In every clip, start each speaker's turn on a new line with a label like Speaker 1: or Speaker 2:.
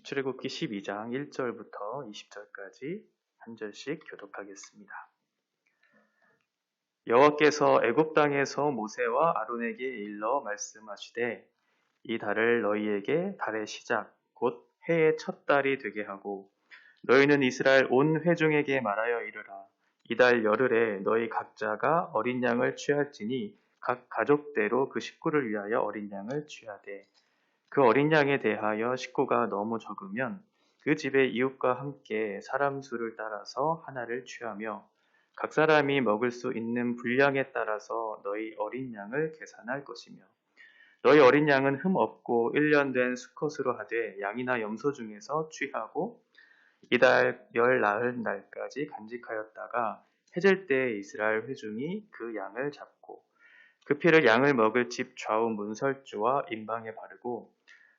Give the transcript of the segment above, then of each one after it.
Speaker 1: 출애굽기 12장 1절부터 20절까지 한 절씩 교독하겠습니다. 여호와께서 애굽 땅에서 모세와 아론에게 일러 말씀하시되 이 달을 너희에게 달의 시작 곧 해의 첫 달이 되게 하고 너희는 이스라엘 온 회중에게 말하여 이르라. 이달 열흘에 너희 각자가 어린 양을 취할지니 각 가족대로 그 식구를 위하여 어린 양을 취하되 그 어린 양에 대하여 식구가 너무 적으면 그 집의 이웃과 함께 사람 수를 따라서 하나를 취하며 각 사람이 먹을 수 있는 분량에 따라서 너희 어린 양을 계산할 것이며 너희 어린 양은 흠 없고 1년 된 수컷으로 하되 양이나 염소 중에서 취하고 이달 열 나흘 날까지 간직하였다가 해질 때 이스라엘 회중이 그 양을 잡고 그 피를 양을 먹을 집 좌우 문설주와 임방에 바르고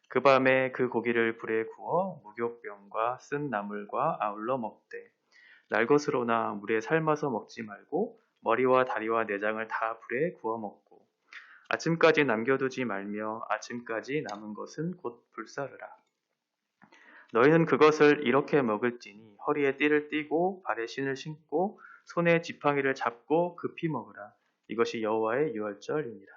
Speaker 1: 그 밤에 그 고기를 불에 구워 무교병과 쓴 나물과 아울러 먹되 날것으로나 물에 삶아서 먹지 말고 머리와 다리와 내장을 다 불에 구워 먹고 아침까지 남겨두지 말며 아침까지 남은 것은 곧 불사르라. 너희는 그것을 이렇게 먹을지니 허리에 띠를 띠고 발에 신을 신고 손에 지팡이를 잡고 급히 먹으라. 이것이 여호와의 유월절이니라.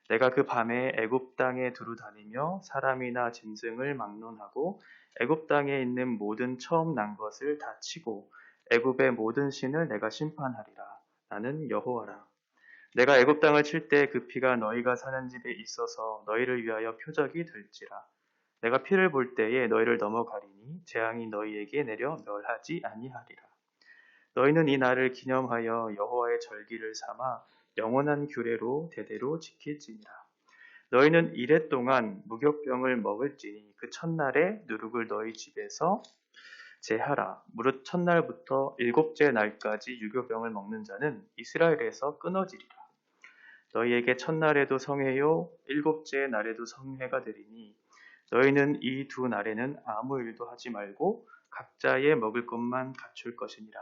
Speaker 1: 내가 그 밤에 애굽 땅에 두루 다니며 사람이나 짐승을 막론하고 애굽 땅에 있는 모든 처음 난 것을 다 치고 애굽의 모든 신을 내가 심판하리라. 나는 여호와라. 내가 애굽 땅을 칠 때 그 피가 너희가 사는 집에 있어서 너희를 위하여 표적이 될지라. 내가 피를 볼 때에 너희를 넘어가리니 재앙이 너희에게 내려 멸하지 아니하리라. 너희는 이 날을 기념하여 여호와의 절기를 삼아 영원한 규례로 대대로 지킬지니라. 너희는 이래 동안 무교병을 먹을지니 그 첫날에 누룩을 너희 집에서 제하라. 무릇 첫날부터 일곱째 날까지 유교병을 먹는 자는 이스라엘에서 끊어지리라. 너희에게 첫날에도 성회요 일곱째 날에도 성회가 되리니 너희는 이 두 날에는 아무 일도 하지 말고 각자의 먹을 것만 갖출 것이니라.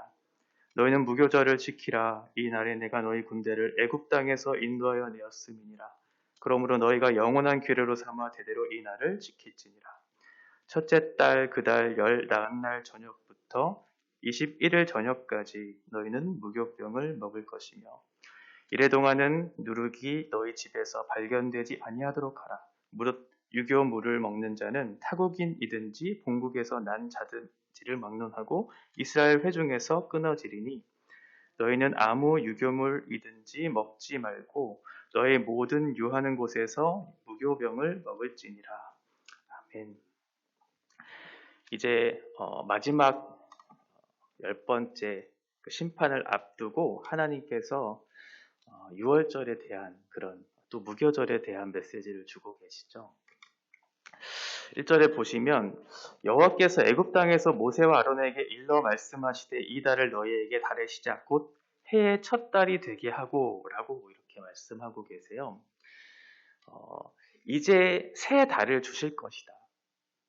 Speaker 1: 너희는 무교절을 지키라. 이 날에 내가 너희 군대를 애굽 땅에서 인도하여 내었음이니라. 그러므로 너희가 영원한 규례로 삼아 대대로 이 날을 지킬지니라. 첫째 달 그 달 열 나흔 날 저녁부터 21일 저녁까지 너희는 무교병을 먹을 것이며 이래 동안은 누룩이 너희 집에서 발견되지 아니하도록 하라. 무릇 유교물을 먹는 자는 타국인이든지 본국에서 난 자든지를 막론하고 이스라엘 회중에서 끊어지리니 너희는 아무 유교물이든지 먹지 말고 너희 모든 유하는 곳에서 무교병을 먹을지니라. 아멘. 이제 마지막 10번째 그 심판을 앞두고 하나님께서 유월절에 대한 그런 또 무교절에 대한 메시지를 주고 계시죠. 1절에 보시면 여호와께서 애굽 땅에서 모세와 아론에게 일러 말씀하시되 이 달을 너희에게 달의 시작 곧 해의 첫 달이 되게 하고 라고 이렇게 말씀하고 계세요. 이제 새 달을 주실 것이다.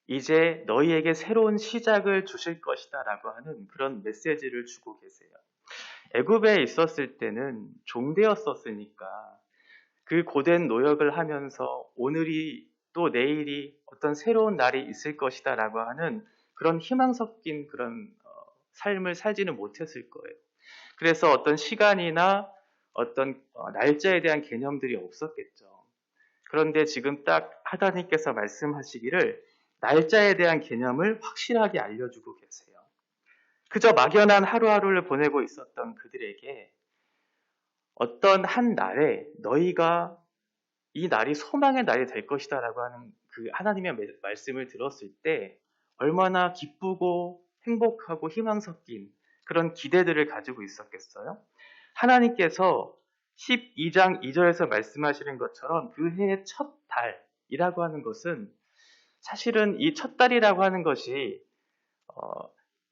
Speaker 1: 이제 너희에게 새로운 시작을 주실 것이다 라고 하는 그런 메시지를 주고 계세요. 애굽에 있었을 때는 종되었었으니까 그 고된 노역을 하면서 오늘이 또 내일이 어떤 새로운 날이 있을 것이다 라고 하는 그런 희망 섞인 그런 삶을 살지는 못했을 거예요. 그래서 어떤 시간이나 어떤 날짜에 대한 개념들이 없었겠죠. 그런데 지금 딱 하나님께서 말씀하시기를 날짜에 대한 개념을 확실하게 알려주고 계세요. 그저 막연한 하루하루를 보내고 있었던 그들에게 어떤 한 날에 너희가 이 날이 소망의 날이 될 것이다 라고 하는 그 하나님의 말씀을 들었을 때 얼마나 기쁘고 행복하고 희망 섞인 그런 기대들을 가지고 있었겠어요? 하나님께서 12장 2절에서 말씀하시는 것처럼 그 해의 첫 달이라고 하는 것은 사실은 이 첫 달이라고 하는 것이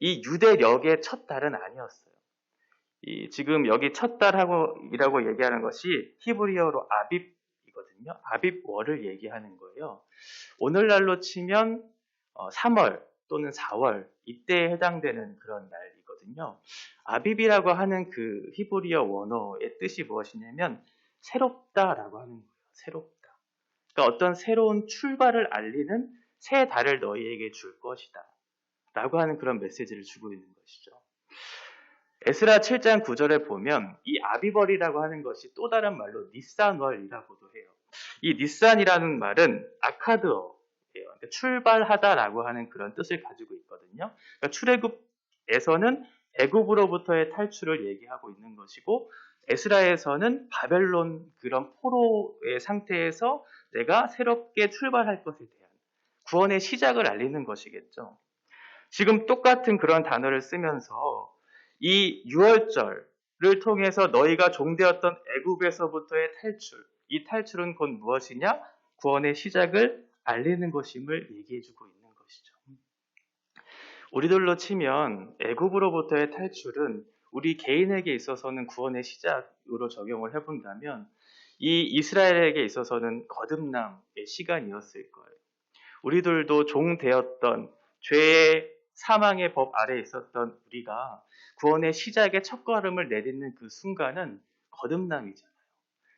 Speaker 1: 이 유대력의 첫 달은 아니었어요. 지금 여기 첫 달이라고 얘기하는 것이 히브리어로 아빕이거든요. 아빕월을 얘기하는 거예요. 오늘날로 치면 3월 또는 4월 이때에 해당되는 그런 날이거든요. 아빕이라고 하는 그 히브리어 원어의 뜻이 무엇이냐면 새롭다라고 하는 거예요. 새롭다. 그러니까 어떤 새로운 출발을 알리는 새 달을 너희에게 줄 것이다. 라고 하는 그런 메시지를 주고 있는 것이죠. 에스라 7장 9절에 보면 이 아비벌이라고 하는 것이 또 다른 말로 니산월이라고도 해요. 이 니산이라는 말은 아카드어예요. 그러니까 출발하다라고 하는 그런 뜻을 가지고 있거든요. 그러니까 출애굽에서는 애굽으로부터의 탈출을 얘기하고 있는 것이고 에스라에서는 바벨론 그런 포로의 상태에서 내가 새롭게 출발할 것에 대한 구원의 시작을 알리는 것이겠죠. 지금 똑같은 그런 단어를 쓰면서 이 6월절을 통해서 너희가 종되었던 애굽에서부터의 탈출, 이 탈출은 곧 무엇이냐? 구원의 시작을 알리는 것임을 얘기해주고 있는 것이죠. 우리들로 치면 애굽으로부터의 탈출은 우리 개인에게 있어서는 구원의 시작으로 적용을 해본다면 이 이스라엘에게 있어서는 거듭남의 시간이었을 거예요. 우리들도 종되었던 죄의 사망의 법 아래에 있었던 우리가 구원의 시작의 첫걸음을 내딛는 그 순간은 거듭남이잖아요.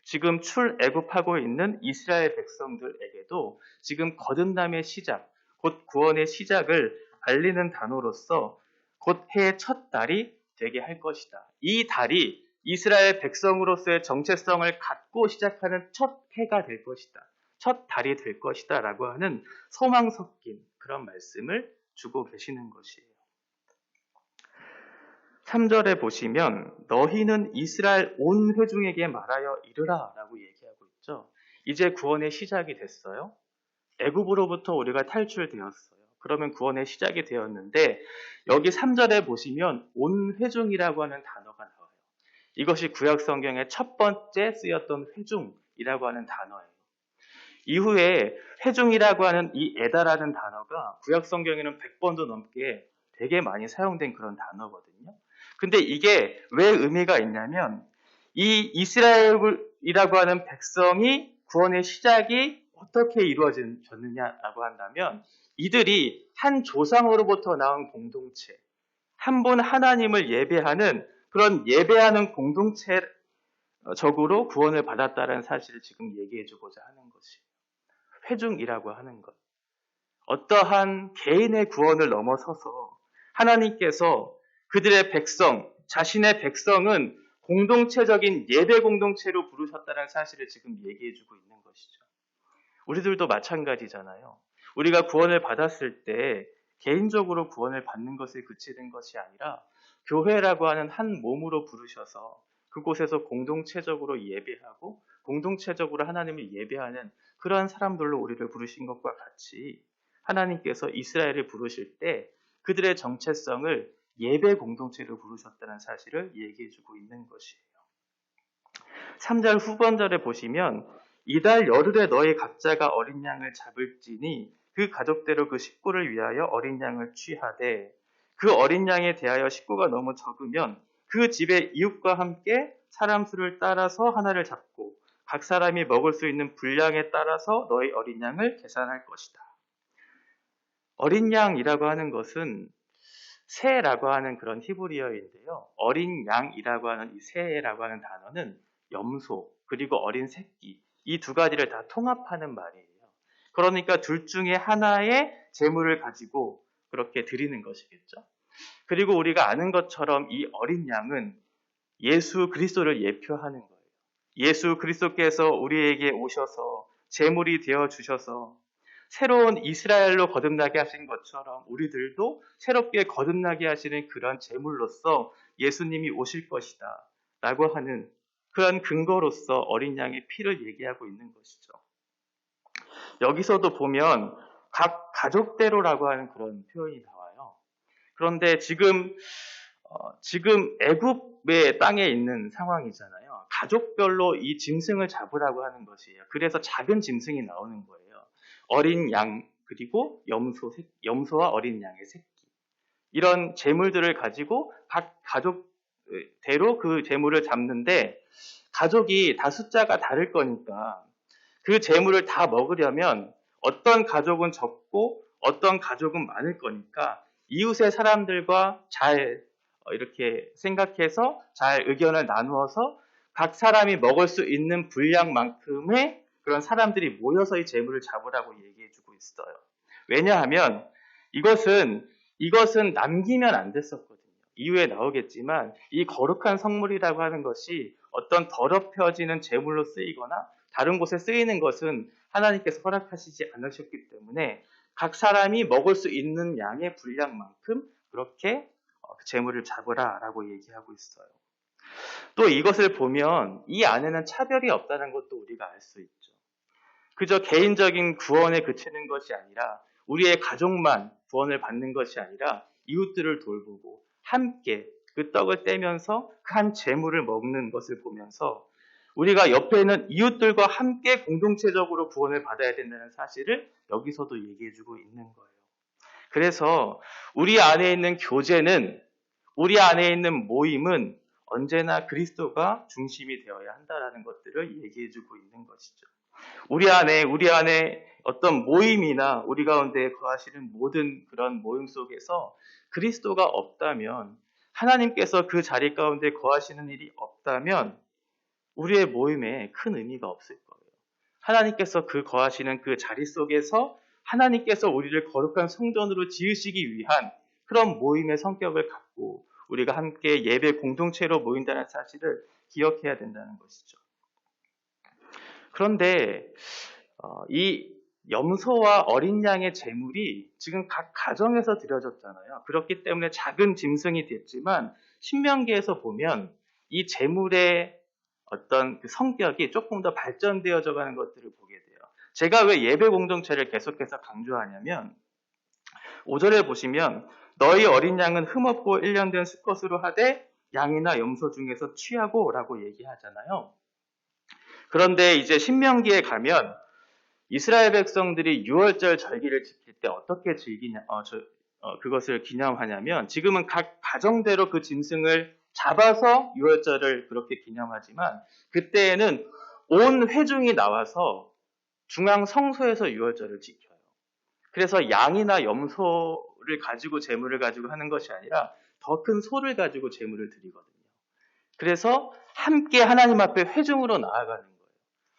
Speaker 1: 지금 출애굽하고 있는 이스라엘 백성들에게도 지금 거듭남의 시작, 곧 구원의 시작을 알리는 단어로서 곧 해의 첫 달이 되게 할 것이다. 이 달이 이스라엘 백성으로서의 정체성을 갖고 시작하는 첫 해가 될 것이다. 첫 달이 될 것이다 라고 하는 소망 섞인 그런 말씀을 주고 계시는 것이에요. 3절에 보시면 너희는 이스라엘 온 회중에게 말하여 이르라 라고 얘기하고 있죠. 이제 구원의 시작이 됐어요. 애굽으로부터 우리가 탈출되었어요. 그러면 구원의 시작이 되었는데 여기 3절에 보시면 온 회중이라고 하는 단어가 나와요. 이것이 구약 성경의 첫 번째 쓰였던 회중이라고 하는 단어예요. 이후에 회중이라고 하는 이 에다라는 단어가 구약 성경에는 100번도 넘게 되게 많이 사용된 그런 단어거든요. 근데 이게 왜 의미가 있냐면 이 이스라엘이라고 하는 백성이 구원의 시작이 어떻게 이루어졌느냐라고 한다면 이들이 한 조상으로부터 나온 공동체, 한 분 하나님을 예배하는 그런 예배하는 공동체적으로 구원을 받았다는 사실을 지금 얘기해주고자 하는 것이에요. 회중이라고 하는 것. 어떠한 개인의 구원을 넘어서서 하나님께서 그들의 백성, 자신의 백성은 공동체적인 예배 공동체로 부르셨다는 사실을 지금 얘기해주고 있는 것이죠. 우리들도 마찬가지잖아요. 우리가 구원을 받았을 때 개인적으로 구원을 받는 것에 그치는 것이 아니라 교회라고 하는 한 몸으로 부르셔서 그곳에서 공동체적으로 예배하고 공동체적으로 하나님을 예배하는 그러한 사람들로 우리를 부르신 것과 같이 하나님께서 이스라엘을 부르실 때 그들의 정체성을 예배 공동체로 부르셨다는 사실을 얘기해주고 있는 것이에요. 3절 후반절에 보시면 이달 열흘에 너희 각자가 어린 양을 잡을지니 그 가족대로 그 식구를 위하여 어린 양을 취하되 그 어린 양에 대하여 식구가 너무 적으면 그 집의 이웃과 함께 사람 수를 따라서 하나를 잡고 각 사람이 먹을 수 있는 분량에 따라서 너희 어린 양을 계산할 것이다. 어린 양이라고 하는 것은 새라고 하는 그런 히브리어인데요. 어린 양이라고 하는 이 새라고 하는 단어는 염소 그리고 어린 새끼 이 두 가지를 다 통합하는 말이에요. 그러니까 둘 중에 하나의 제물을 가지고 그렇게 드리는 것이겠죠. 그리고 우리가 아는 것처럼 이 어린 양은 예수 그리스도를 예표하는 거예요. 예수 그리스도께서 우리에게 오셔서 제물이 되어 주셔서 새로운 이스라엘로 거듭나게 하신 것처럼 우리들도 새롭게 거듭나게 하시는 그런 제물로서 예수님이 오실 것이다 라고 하는 그런 근거로서 어린 양의 피를 얘기하고 있는 것이죠. 여기서도 보면 각 가족대로라고 하는 그런 표현이 나와요. 그런데 지금 애굽의 땅에 있는 상황이잖아요. 가족별로 이 짐승을 잡으라고 하는 것이에요. 그래서 작은 짐승이 나오는 거예요. 어린 양 그리고 염소와 어린 양의 새끼 이런 제물들을 가지고 각 가족대로 그 제물을 잡는데 가족이 다 숫자가 다를 거니까 그 제물을 다 먹으려면 어떤 가족은 적고 어떤 가족은 많을 거니까 이웃의 사람들과 잘 이렇게 생각해서 잘 의견을 나누어서 각 사람이 먹을 수 있는 분량만큼의 그런 사람들이 모여서 이 제물을 잡으라고 얘기해주고 있어요. 왜냐하면 이것은 남기면 안 됐었거든요. 이후에 나오겠지만 이 거룩한 성물이라고 하는 것이 어떤 더럽혀지는 제물로 쓰이거나 다른 곳에 쓰이는 것은 하나님께서 허락하시지 않으셨기 때문에 각 사람이 먹을 수 있는 양의 분량만큼 그렇게 제물을 잡으라라고 얘기하고 있어요. 또 이것을 보면 이 안에는 차별이 없다는 것도 우리가 알 수 있죠. 그저 개인적인 구원에 그치는 것이 아니라 우리의 가족만 구원을 받는 것이 아니라 이웃들을 돌보고 함께 그 떡을 떼면서 그 한 제물을 먹는 것을 보면서 우리가 옆에 있는 이웃들과 함께 공동체적으로 구원을 받아야 된다는 사실을 여기서도 얘기해주고 있는 거예요. 그래서 우리 안에 있는 교제는, 우리 안에 있는 모임은 언제나 그리스도가 중심이 되어야 한다라는 것들을 얘기해주고 있는 것이죠. 우리 안에 어떤 모임이나 우리 가운데 거하시는 모든 그런 모임 속에서 그리스도가 없다면, 하나님께서 그 자리 가운데 거하시는 일이 없다면 우리의 모임에 큰 의미가 없을 거예요. 하나님께서 그 거하시는 그 자리 속에서 하나님께서 우리를 거룩한 성전으로 지으시기 위한 그런 모임의 성격을 갖고 우리가 함께 예배 공동체로 모인다는 사실을 기억해야 된다는 것이죠. 그런데 이 염소와 어린 양의 제물이 지금 각 가정에서 드려졌잖아요. 그렇기 때문에 작은 짐승이 됐지만 신명기에서 보면 이 제물의 어떤 그 성격이 조금 더 발전되어져 가는 것들을 보게 돼요. 제가 왜 예배 공동체를 계속해서 강조하냐면 5절에 보시면 너희 어린 양은 흠없고 일련된 수컷으로 하되 양이나 염소 중에서 취하고 라고 얘기하잖아요. 그런데 이제 신명기에 가면 이스라엘 백성들이 유월절 절기를 지킬 때 어떻게 그것을 기념하냐면 지금은 각 가정대로 그 짐승을 잡아서 유월절을 그렇게 기념하지만 그때에는 온 회중이 나와서 중앙 성소에서 유월절을 지켜요. 그래서 양이나 염소를 가지고 제물을 가지고 하는 것이 아니라 더 큰 소를 가지고 제물을 드리거든요. 그래서 함께 하나님 앞에 회중으로 나아가는 거예요.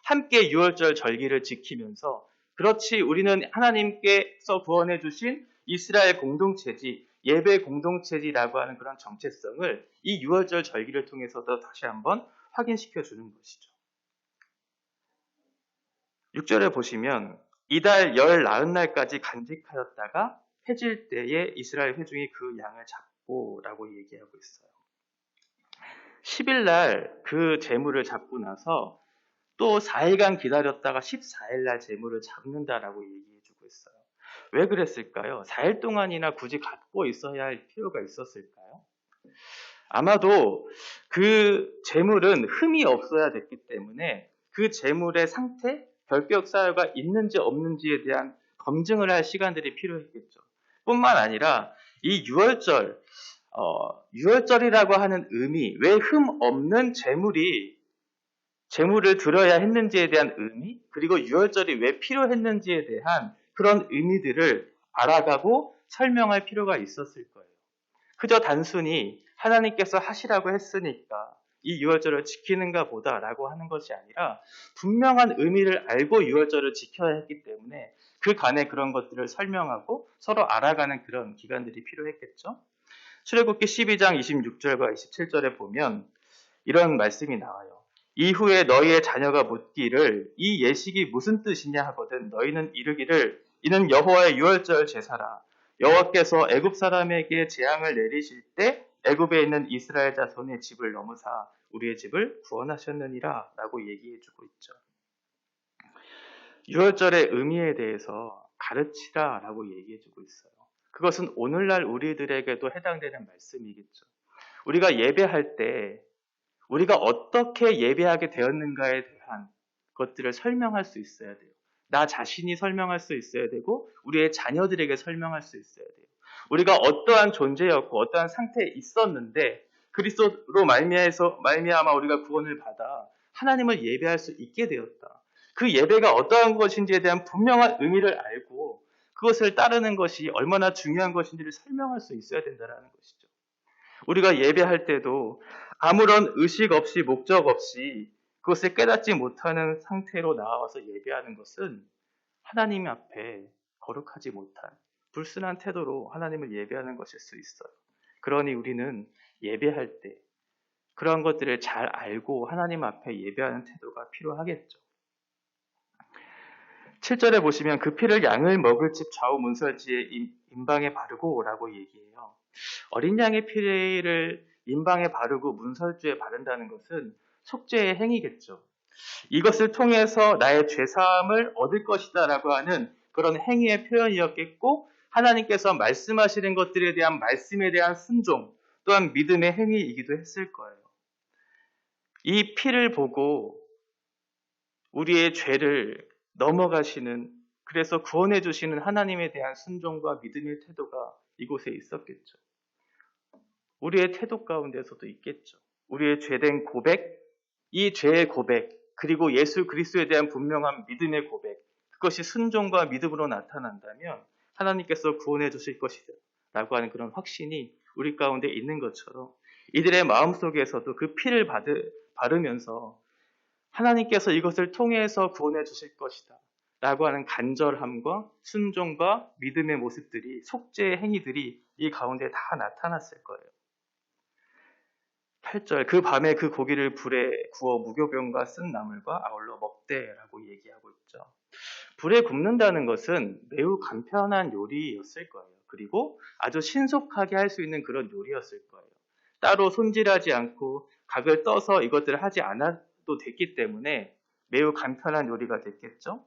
Speaker 1: 함께 유월절 절기를 지키면서 그렇지 우리는 하나님께서 구원해 주신 이스라엘 공동체지 예배 공동체지라고 하는 그런 정체성을 이 유월절 절기를 통해서도 다시 한번 확인시켜 주는 것이죠. 6절에 보시면 이달 열 나흔 날까지 간직하였다가 해질 때에 이스라엘 회중이 그 양을 잡고 라고 얘기하고 있어요. 10일 날 그 제물을 잡고 나서 또 4일간 기다렸다가 14일 날 제물을 잡는다라고 얘기해주고 있어요. 왜 그랬을까요? 4일 동안이나 굳이 갖고 있어야 할 필요가 있었을까요? 아마도 그 제물은 흠이 없어야 됐기 때문에 그 제물의 상태, 결격 사유가 있는지 없는지에 대한 검증을 할 시간들이 필요했겠죠. 뿐만 아니라 이 유월절이라고 하는 의미, 왜 흠 없는 제물을 드려야 했는지에 대한 의미, 그리고 유월절이 왜 필요했는지에 대한 그런 의미들을 알아가고 설명할 필요가 있었을 거예요. 그저 단순히 하나님께서 하시라고 했으니까 이 유월절을 지키는가 보다라고 하는 것이 아니라 분명한 의미를 알고 유월절을 지켜야 했기 때문에 그 간에 그런 것들을 설명하고 서로 알아가는 그런 기간들이 필요했겠죠. 출애굽기 12장 26절과 27절에 보면 이런 말씀이 나와요. 이후에 너희의 자녀가 묻기를 이 예식이 무슨 뜻이냐 하거든 너희는 이르기를 이는 여호와의 유월절 제사라. 여호와께서 애굽 사람에게 재앙을 내리실 때 애굽에 있는 이스라엘 자손의 집을 넘으사 우리의 집을 구원하셨느니라 라고 얘기해주고 있죠. 유월절의 의미에 대해서 가르치라 라고 얘기해주고 있어요. 그것은 오늘날 우리들에게도 해당되는 말씀이겠죠. 우리가 예배할 때 우리가 어떻게 예배하게 되었는가에 대한 것들을 설명할 수 있어야 돼요. 나 자신이 설명할 수 있어야 되고 우리의 자녀들에게 설명할 수 있어야 돼요. 우리가 어떠한 존재였고 어떠한 상태에 있었는데 그리스도로 말미암아 우리가 구원을 받아 하나님을 예배할 수 있게 되었다. 그 예배가 어떠한 것인지에 대한 분명한 의미를 알고 그것을 따르는 것이 얼마나 중요한 것인지를 설명할 수 있어야 된다는 것이죠. 우리가 예배할 때도 아무런 의식 없이 목적 없이 그것을 깨닫지 못하는 상태로 나와서 예배하는 것은 하나님 앞에 거룩하지 못한 불순한 태도로 하나님을 예배하는 것일 수 있어요. 그러니 우리는 예배할 때 그런 것들을 잘 알고 하나님 앞에 예배하는 태도가 필요하겠죠. 7절에 보시면 그 피를 양을 먹을 집 좌우 문설지의 임방에 바르고 라고 얘기해요. 어린 양의 피를 임방에 바르고 문설주에 바른다는 것은 속죄의 행위겠죠. 이것을 통해서 나의 죄사함을 얻을 것이다 라고 하는 그런 행위의 표현이었겠고, 하나님께서 말씀하시는 것들에 대한 말씀에 대한 순종, 또한 믿음의 행위이기도 했을 거예요. 이 피를 보고 우리의 죄를 넘어가시는, 그래서 구원해 주시는 하나님에 대한 순종과 믿음의 태도가 이곳에 있었겠죠. 우리의 태도 가운데서도 있겠죠. 우리의 죄된 고백, 이 죄의 고백, 그리고 예수 그리스도에 대한 분명한 믿음의 고백, 그것이 순종과 믿음으로 나타난다면 하나님께서 구원해 주실 것이다 라고 하는 그런 확신이 우리 가운데 있는 것처럼, 이들의 마음속에서도 그 피를 바르면서 하나님께서 이것을 통해서 구원해 주실 것이다 라고 하는 간절함과 순종과 믿음의 모습들이, 속죄의 행위들이 이 가운데 다 나타났을 거예요. 8절, 그 밤에 그 고기를 불에 구워 무교병과 쓴 나물과 아울러 먹되라고 얘기하고 있죠. 불에 굽는다는 것은 매우 간편한 요리였을 거예요. 그리고 아주 신속하게 할 수 있는 그런 요리였을 거예요. 따로 손질하지 않고 각을 떠서 이것들을 하지 않아도 됐기 때문에 매우 간편한 요리가 됐겠죠.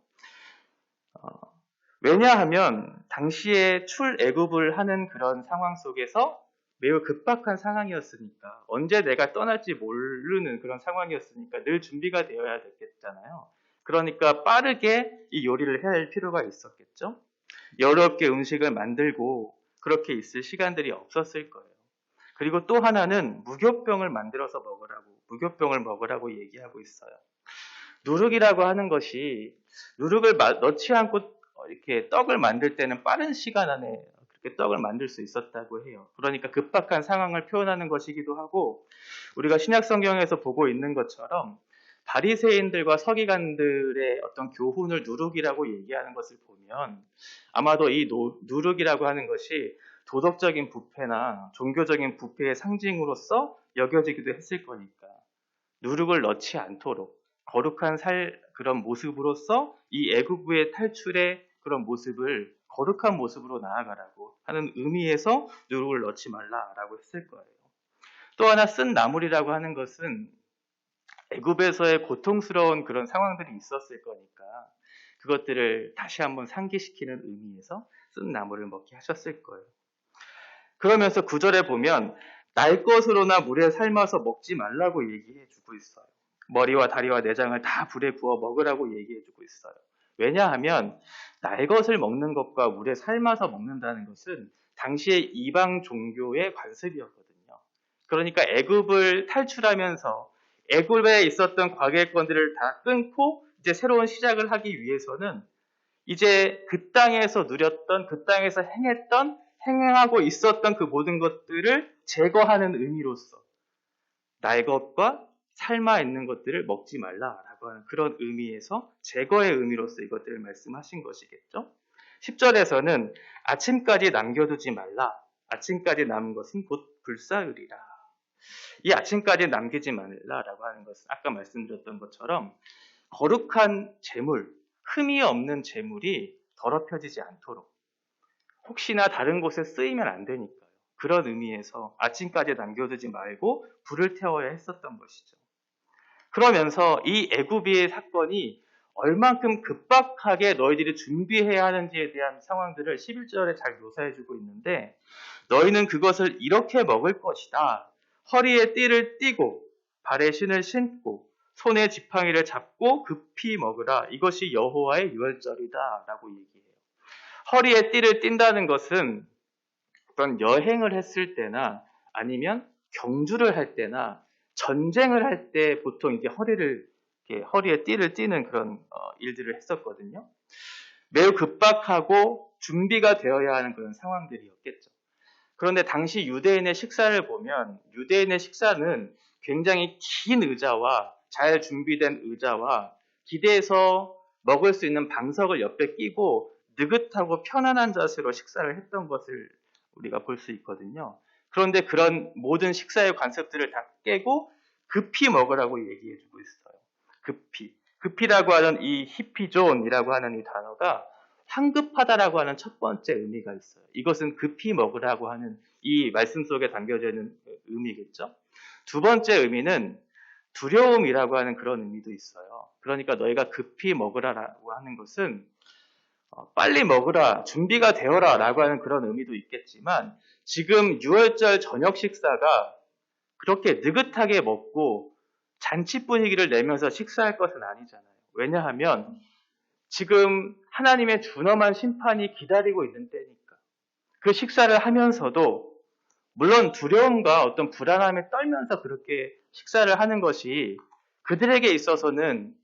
Speaker 1: 왜냐하면 당시에 출애굽을 하는 그런 상황 속에서 매우 급박한 상황이었으니까, 언제 내가 떠날지 모르는 그런 상황이었으니까 늘 준비가 되어야 됐겠잖아요. 그러니까 빠르게 이 요리를 해야 할 필요가 있었겠죠. 여러 개 음식을 만들고 그렇게 있을 시간들이 없었을 거예요. 그리고 또 하나는 무교병을 만들어서 무교병을 먹으라고 얘기하고 있어요. 누룩이라고 하는 것이, 누룩을 넣지 않고 이렇게 떡을 만들 때는 빠른 시간 안에 그렇게 떡을 만들 수 있었다고 해요. 그러니까 급박한 상황을 표현하는 것이기도 하고, 우리가 신약 성경에서 보고 있는 것처럼 바리새인들과 서기관들의 어떤 교훈을 누룩이라고 얘기하는 것을 보면, 아마도 이 누룩이라고 하는 것이 도덕적인 부패나 종교적인 부패의 상징으로서 여겨지기도 했을 거니까 누룩을 넣지 않도록 거룩한 그런 모습으로서 이 애굽의 탈출의 그런 모습을 거룩한 모습으로 나아가라고 하는 의미에서 누룩을 넣지 말라라고 했을 거예요. 또 하나 쓴 나물이라고 하는 것은 애굽에서의 고통스러운 그런 상황들이 있었을 거니까 그것들을 다시 한번 상기시키는 의미에서 쓴 나물을 먹게 하셨을 거예요. 그러면서 9절에 보면 날 것으로나 물에 삶아서 먹지 말라고 얘기해 주고 있어요. 머리와 다리와 내장을 다 불에 구워 먹으라고 얘기해 주고 있어요. 왜냐하면 날 것을 먹는 것과 물에 삶아서 먹는다는 것은 당시의 이방 종교의 관습이었거든요. 그러니까 애굽을 탈출하면서 애굽에 있었던 과거의권들을 다 끊고 이제 새로운 시작을 하기 위해서는 이제 그 땅에서 누렸던, 그 땅에서 행하고 있었던 그 모든 것들을 제거하는 의미로서 날 것과 삶아 있는 것들을 먹지 말라라고 하는 그런 의미에서 제거의 의미로서 이것들을 말씀하신 것이겠죠. 10절에서는 아침까지 남겨두지 말라. 아침까지 남은 것은 곧 불사르리라. 이 아침까지 남기지 말라라고 하는 것은 아까 말씀드렸던 것처럼 거룩한 재물, 흠이 없는 재물이 더럽혀지지 않도록, 혹시나 다른 곳에 쓰이면 안 되니까요. 그런 의미에서 아침까지 남겨두지 말고 불을 태워야 했었던 것이죠. 그러면서 이 애굽의 사건이 얼만큼 급박하게 너희들이 준비해야 하는지에 대한 상황들을 11절에 잘 묘사해주고 있는데, 너희는 그것을 이렇게 먹을 것이다. 허리에 띠를 띠고 발에 신을 신고 손에 지팡이를 잡고 급히 먹으라. 이것이 여호와의 유월절이다 라고 얘기해요. 허리에 띠를 띈다는 것은 어떤 여행을 했을 때나 아니면 경주를 할 때나 전쟁을 할 때 보통 이게 허리에 띠를 띠는 그런 일들을 했었거든요. 매우 급박하고 준비가 되어야 하는 그런 상황들이었겠죠. 그런데 당시 유대인의 식사를 보면, 유대인의 식사는 굉장히 긴 의자와 잘 준비된 의자와 기대서 먹을 수 있는 방석을 옆에 끼고 느긋하고 편안한 자세로 식사를 했던 것을 우리가 볼 수 있거든요. 그런데 그런 모든 식사의 관습들을 다 깨고 급히 먹으라고 얘기해주고 있어요. 급히. 급히라고 하는 이 히피존이라고 하는 이 단어가 황급하다라고 하는 첫 번째 의미가 있어요. 이것은 급히 먹으라고 하는 이 말씀 속에 담겨져 있는 의미겠죠. 두 번째 의미는 두려움이라고 하는 그런 의미도 있어요. 그러니까 너희가 급히 먹으라라고 하는 것은 빨리 먹으라, 준비가 되어라 라고 하는 그런 의미도 있겠지만 지금 유월절 저녁 식사가 그렇게 느긋하게 먹고 잔치 분위기를 내면서 식사할 것은 아니잖아요. 왜냐하면 지금 하나님의 준엄한 심판이 기다리고 있는 때니까. 그 식사를 하면서도 물론 두려움과 어떤 불안함에 떨면서 그렇게 식사를 하는 것이 그들에게 있어서는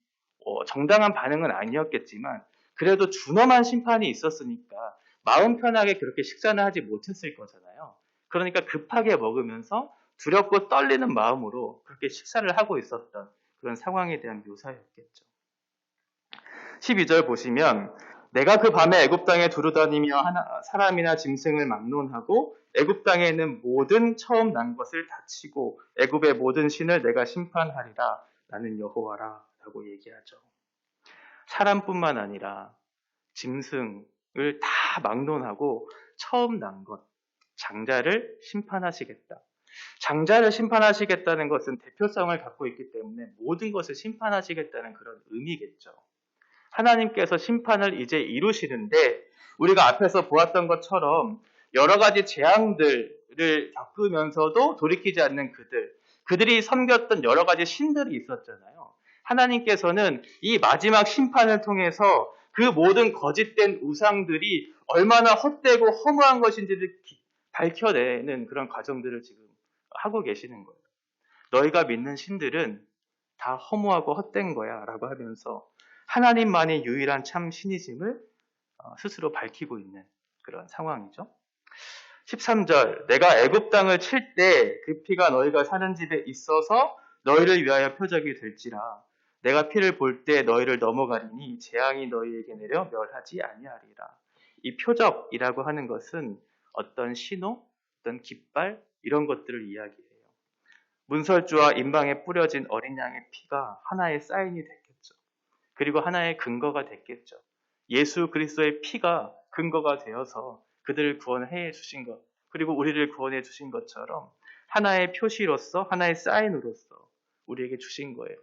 Speaker 1: 정당한 반응은 아니었겠지만 그래도 준엄한 심판이 있었으니까 마음 편하게 그렇게 식사는 하지 못했을 거잖아요. 그러니까 급하게 먹으면서 두렵고 떨리는 마음으로 그렇게 식사를 하고 있었던 그런 상황에 대한 묘사였겠죠. 12절 보시면 내가 그 밤에 애굽 땅에 두루다니며 사람이나 짐승을 막론하고 애굽 땅에 있는 모든 처음 난 것을 다치고 애굽의 모든 신을 내가 심판하리라. 나는 여호와라 라고 얘기하죠. 사람뿐만 아니라 짐승을 다 막론하고 처음 난 것, 장자를 심판하시겠다. 장자를 심판하시겠다는 것은 대표성을 갖고 있기 때문에 모든 것을 심판하시겠다는 그런 의미겠죠. 하나님께서 심판을 이제 이루시는데 우리가 앞에서 보았던 것처럼 여러 가지 재앙들을 겪으면서도 돌이키지 않는 그들이 섬겼던 여러 가지 신들이 있었잖아요. 하나님께서는 이 마지막 심판을 통해서 그 모든 거짓된 우상들이 얼마나 헛되고 허무한 것인지를 밝혀내는 그런 과정들을 지금 하고 계시는 거예요. 너희가 믿는 신들은 다 허무하고 헛된 거야 라고 하면서 하나님만이 유일한 참 신이심을 스스로 밝히고 있는 그런 상황이죠. 13절 내가 애굽 땅을 칠 때 그 피가 너희가 사는 집에 있어서 너희를 위하여 표적이 될지라 내가 피를 볼 때 너희를 넘어가리니 재앙이 너희에게 내려 멸하지 아니하리라. 이 표적이라고 하는 것은 어떤 신호, 어떤 깃발 이런 것들을 이야기해요. 문설주와 임방에 뿌려진 어린 양의 피가 하나의 사인이 됐겠죠. 그리고 하나의 근거가 됐겠죠. 예수 그리스도의 피가 근거가 되어서 그들을 구원해 주신 것, 그리고 우리를 구원해 주신 것처럼 하나의 표시로서, 하나의 사인으로서 우리에게 주신 거예요.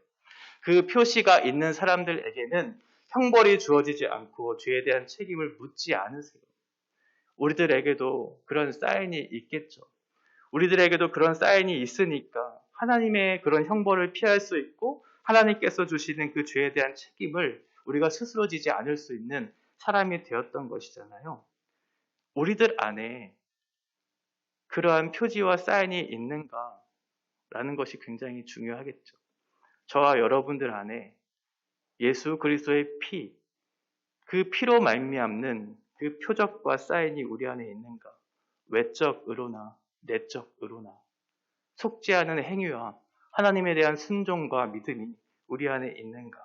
Speaker 1: 그 표시가 있는 사람들에게는 형벌이 주어지지 않고 죄에 대한 책임을 묻지 않으세요. 우리들에게도 그런 사인이 있겠죠. 우리들에게도 그런 사인이 있으니까 하나님의 그런 형벌을 피할 수 있고 하나님께서 주시는 그 죄에 대한 책임을 우리가 스스로 지지 않을 수 있는 사람이 되었던 것이잖아요. 우리들 안에 그러한 표지와 사인이 있는가라는 것이 굉장히 중요하겠죠. 저와 여러분들 안에 예수 그리스도의 피, 그 피로 말미암는 그 표적과 사인이 우리 안에 있는가? 외적으로나 내적으로나 속지 않은 행위와 하나님에 대한 순종과 믿음이 우리 안에 있는가?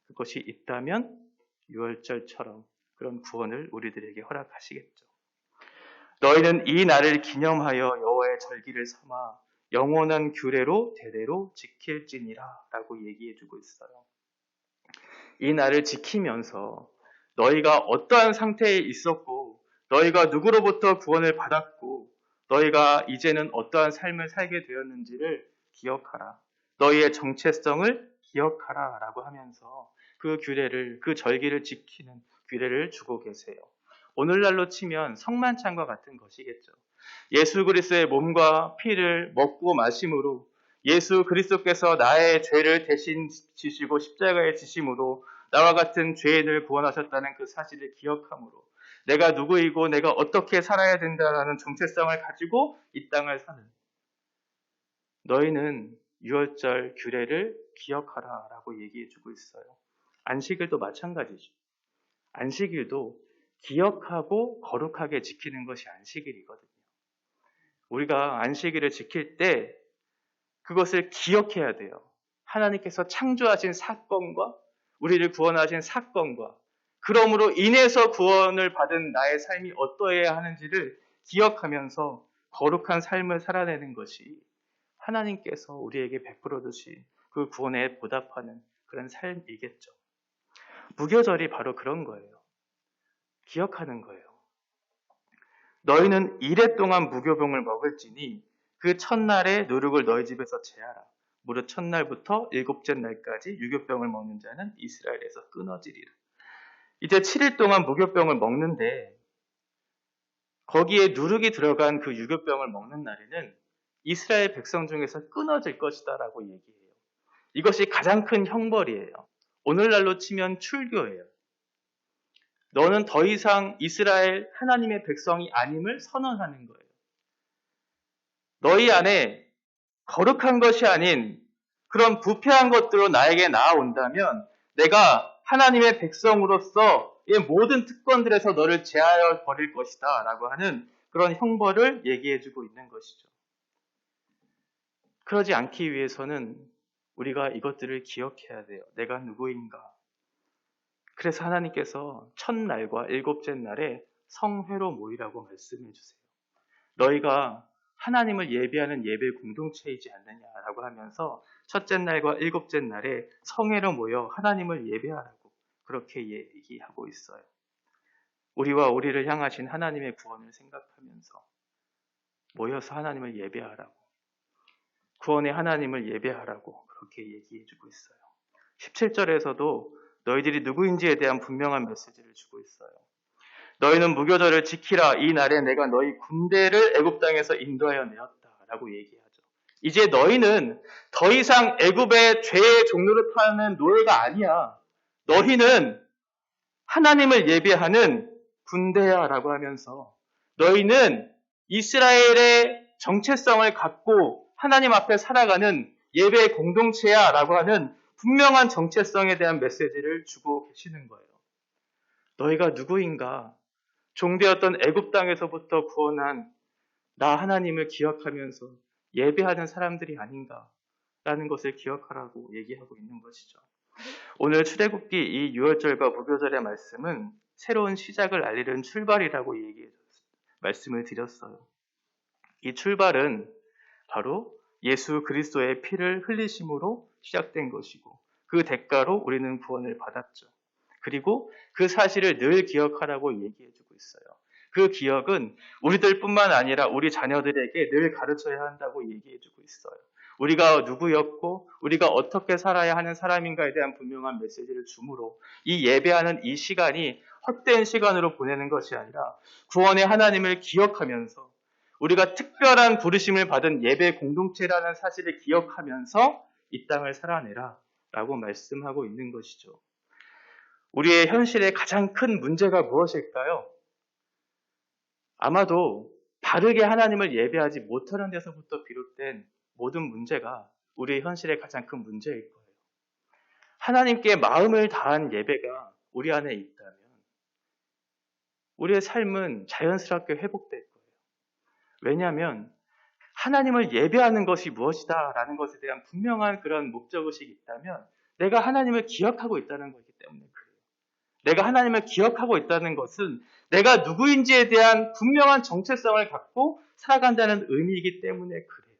Speaker 1: 그것이 있다면 유월절처럼 그런 구원을 우리들에게 허락하시겠죠. 너희는 이 날을 기념하여 여호와의 절기를 삼아 영원한 규례로 대대로 지킬지니라 라고 얘기해주고 있어요. 이 날을 지키면서 너희가 어떠한 상태에 있었고 너희가 누구로부터 구원을 받았고 너희가 이제는 어떠한 삶을 살게 되었는지를 기억하라. 너희의 정체성을 기억하라 라고 하면서 그 규례를, 그 절기를 지키는 규례를 주고 계세요. 오늘날로 치면 성만찬과 같은 것이겠죠. 예수 그리스도의 몸과 피를 먹고 마심으로 예수 그리스도께서 나의 죄를 대신 지시고 십자가에 지심으로 나와 같은 죄인을 구원하셨다는 그 사실을 기억함으로 내가 누구이고 내가 어떻게 살아야 된다라는 정체성을 가지고 이 땅을 사는 너희는 유월절 규례를 기억하라 라고 얘기해주고 있어요. 안식일도 마찬가지죠. 안식일도 기억하고 거룩하게 지키는 것이 안식일이거든요. 우리가 안식일을 지킬 때 그것을 기억해야 돼요. 하나님께서 창조하신 사건과 우리를 구원하신 사건과 그러므로 인해서 구원을 받은 나의 삶이 어떠해야 하는지를 기억하면서 거룩한 삶을 살아내는 것이 하나님께서 우리에게 베풀어 주신 그 구원에 보답하는 그런 삶이겠죠. 무교절이 바로 그런 거예요. 기억하는 거예요. 너희는 이래 동안 무교병을 먹을지니 그 첫날에 누룩을 너희 집에서 제하라. 무릇 첫날부터 일곱째 날까지 유교병을 먹는 자는 이스라엘에서 끊어지리라. 이제 7일 동안 무교병을 먹는데 거기에 누룩이 들어간 그 유교병을 먹는 날에는 이스라엘 백성 중에서 끊어질 것이다 라고 얘기해요. 이것이 가장 큰 형벌이에요. 오늘날로 치면 출교예요. 너는 더 이상 이스라엘 하나님의 백성이 아님을 선언하는 거예요. 너희 안에 거룩한 것이 아닌 그런 부패한 것들로 나에게 나아온다면 내가 하나님의 백성으로서 이 모든 특권들에서 너를 제하여 버릴 것이다 라고 하는 그런 형벌을 얘기해주고 있는 것이죠. 그러지 않기 위해서는 우리가 이것들을 기억해야 돼요. 내가 누구인가? 그래서 하나님께서 첫날과 일곱째 날에 성회로 모이라고 말씀해 주세요. 너희가 하나님을 예배하는 예배 공동체이지 않느냐라고 하면서 첫째 날과 일곱째 날에 성회로 모여 하나님을 예배하라고 그렇게 얘기하고 있어요. 우리와 우리를 향하신 하나님의 구원을 생각하면서 모여서 하나님을 예배하라고, 구원의 하나님을 예배하라고 그렇게 얘기해주고 있어요. 17절에서도 너희들이 누구인지에 대한 분명한 메시지를 주고 있어요. 너희는 무교절을 지키라. 이 날에 내가 너희 군대를 애굽 땅에서 인도하여 내었다라고 얘기하죠. 이제 너희는 더 이상 애굽의 죄의 종로를 타는 노예가 아니야. 너희는 하나님을 예배하는 군대야라고 하면서 너희는 이스라엘의 정체성을 갖고 하나님 앞에 살아가는 예배의 공동체야라고 하는 분명한 정체성에 대한 메시지를 주고 계시는 거예요. 너희가 누구인가? 종되었던 애굽 땅에서부터 구원한 나 하나님을 기억하면서 예배하는 사람들이 아닌가라는 것을 기억하라고 얘기하고 있는 것이죠. 오늘 출애굽기 이 6월절과 무교절의 말씀은 새로운 시작을 알리는 출발이라고 말씀을 드렸어요. 이 출발은 바로 예수 그리스도의 피를 흘리심으로 시작된 것이고 그 대가로 우리는 구원을 받았죠. 그리고 그 사실을 늘 기억하라고 얘기해주고 있어요. 그 기억은 우리들뿐만 아니라 우리 자녀들에게 늘 가르쳐야 한다고 얘기해주고 있어요. 우리가 누구였고 우리가 어떻게 살아야 하는 사람인가에 대한 분명한 메시지를 주므로 이 예배하는 이 시간이 헛된 시간으로 보내는 것이 아니라 구원의 하나님을 기억하면서 우리가 특별한 부르심을 받은 예배 공동체라는 사실을 기억하면서 이 땅을 살아내라 라고 말씀하고 있는 것이죠. 우리의 현실의 가장 큰 문제가 무엇일까요? 아마도 바르게 하나님을 예배하지 못하는 데서부터 비롯된 모든 문제가 우리의 현실의 가장 큰 문제일 거예요. 하나님께 마음을 다한 예배가 우리 안에 있다면 우리의 삶은 자연스럽게 회복될 거예요. 왜냐하면 하나님을 예배하는 것이 무엇이다 라는 것에 대한 분명한 그런 목적의식이 있다면 내가 하나님을 기억하고 있다는 거기 때문에 그래요. 내가 하나님을 기억하고 있다는 것은 내가 누구인지에 대한 분명한 정체성을 갖고 살아간다는 의미이기 때문에 그래요.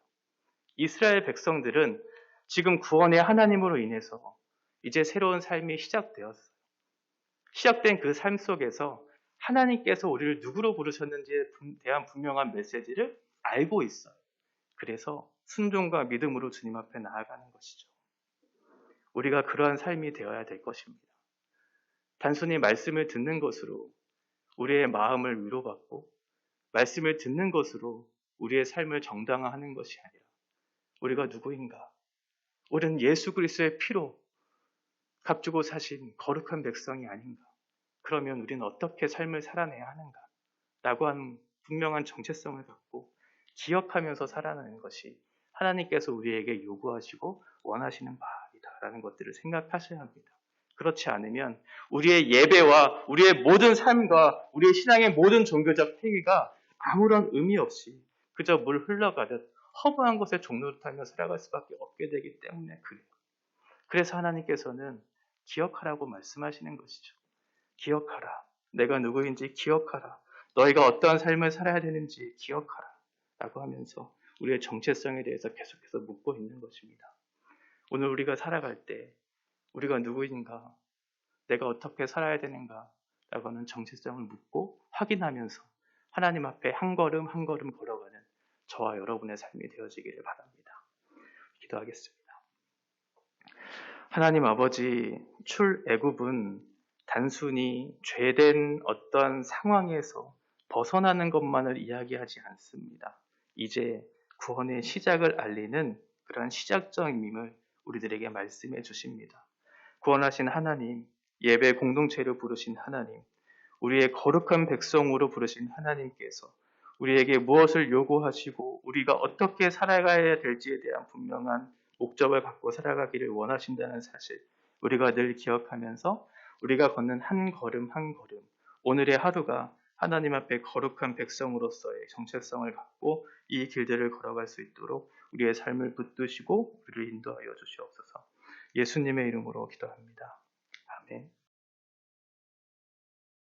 Speaker 1: 이스라엘 백성들은 지금 구원의 하나님으로 인해서 이제 새로운 삶이 시작되었어요. 시작된 그 삶 속에서 하나님께서 우리를 누구로 부르셨는지에 대한 분명한 메시지를 알고 있어요. 그래서 순종과 믿음으로 주님 앞에 나아가는 것이죠. 우리가 그러한 삶이 되어야 될 것입니다. 단순히 말씀을 듣는 것으로 우리의 마음을 위로받고 말씀을 듣는 것으로 우리의 삶을 정당화하는 것이 아니라 우리가 누구인가? 우리는 예수 그리스도의 피로 값주고 사신 거룩한 백성이 아닌가? 그러면 우리는 어떻게 삶을 살아내야 하는가? 라고 하는 분명한 정체성을 갖고 기억하면서 살아가는 것이 하나님께서 우리에게 요구하시고 원하시는 바이다라는 것들을 생각하셔야 합니다. 그렇지 않으면 우리의 예배와 우리의 모든 삶과 우리의 신앙의 모든 종교적 행위가 아무런 의미 없이 그저 물 흘러가듯 허무한 것에 종노릇하며 살아갈 수밖에 없게 되기 때문에 그래요. 그래서 하나님께서는 기억하라고 말씀하시는 것이죠. 기억하라. 내가 누구인지 기억하라. 너희가 어떠한 삶을 살아야 되는지 기억하라. 라고 하면서 우리의 정체성에 대해서 계속해서 묻고 있는 것입니다. 오늘 우리가 살아갈 때 우리가 누구인가, 내가 어떻게 살아야 되는가 라고 하는 정체성을 묻고 확인하면서 하나님 앞에 한 걸음 한 걸음 걸어가는 저와 여러분의 삶이 되어지기를 바랍니다. 기도하겠습니다. 하나님 아버지, 출애굽은 단순히 죄된 어떤 상황에서 벗어나는 것만을 이야기하지 않습니다. 이제 구원의 시작을 알리는 그런 시작점임을 우리들에게 말씀해 주십니다. 구원하신 하나님, 예배 공동체로 부르신 하나님, 우리의 거룩한 백성으로 부르신 하나님께서 우리에게 무엇을 요구하시고 우리가 어떻게 살아가야 될지에 대한 분명한 목적을 갖고 살아가기를 원하신다는 사실, 우리가 늘 기억하면서 우리가 걷는 한 걸음 한 걸음, 오늘의 하루가 하나님 앞에 거룩한 백성으로서의 정체성을 갖고 이 길들을 걸어갈 수 있도록 우리의 삶을 붙드시고 우리를 인도하여 주시옵소서. 예수님의 이름으로 기도합니다. 아멘.